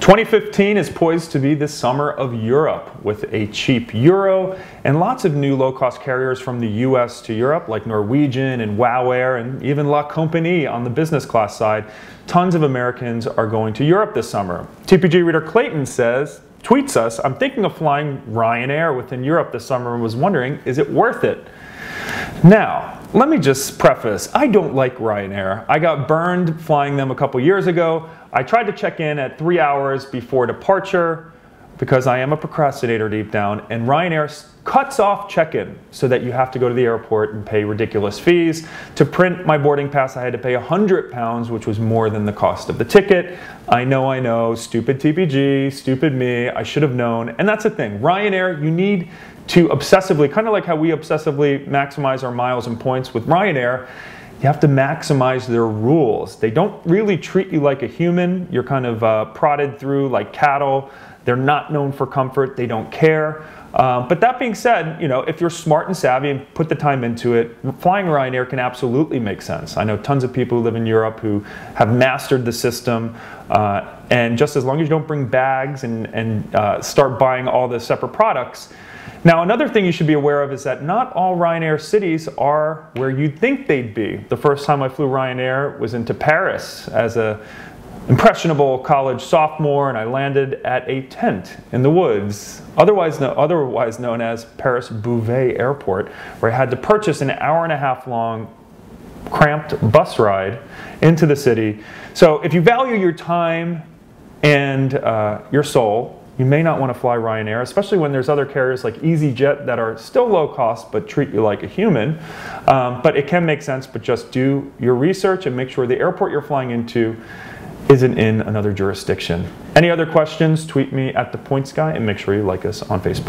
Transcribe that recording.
2015 is poised to be the summer of Europe with a cheap euro and lots of new low-cost carriers from the US to Europe like Norwegian and WOW Air and even La Compagnie on the business class side. Tons of Americans are going to Europe this summer. TPG reader Clayton tweets us, "I'm thinking of flying Ryanair within Europe this summer and was wondering, is it worth it?" Now, let me just preface, I don't like Ryanair. I got burned flying them a couple years ago. I tried to check in at 3 hours before departure because I am a procrastinator deep down, and Ryanair cuts off check-in so that you have to go to the airport and pay ridiculous fees. To print my boarding pass, I had to pay £100, which was more than the cost of the ticket. I know, stupid TPG, stupid me, I should have known. And that's the thing, Ryanair, you need to obsessively, kind of like how we obsessively maximize our miles and points with Ryanair, you have to maximize their rules. They don't really treat you like a human. You're kind of prodded through like cattle. They're not known for comfort. They don't care. But that being said, you know, if you're smart and savvy and put the time into it, flying Ryanair can absolutely make sense. I know tons of people who live in Europe who have mastered the system. And just as long as you don't bring bags and start buying all the separate products. Now, another thing you should be aware of is that not all Ryanair cities are where you'd think they'd be. The first time I flew Ryanair was into Paris as a impressionable college sophomore, and I landed at a tent in the woods, otherwise known as Paris Beauvais Airport, where I had to purchase an hour-and-a-half long cramped bus ride into the city. So if you value your time and your soul, you may not want to fly Ryanair, especially when there's other carriers like EasyJet that are still low cost but treat you like a human. But it can make sense, but just do your research and make sure the airport you're flying into isn't in another jurisdiction. Any other questions, tweet me at @ThePointsGuy and make sure you like us on Facebook.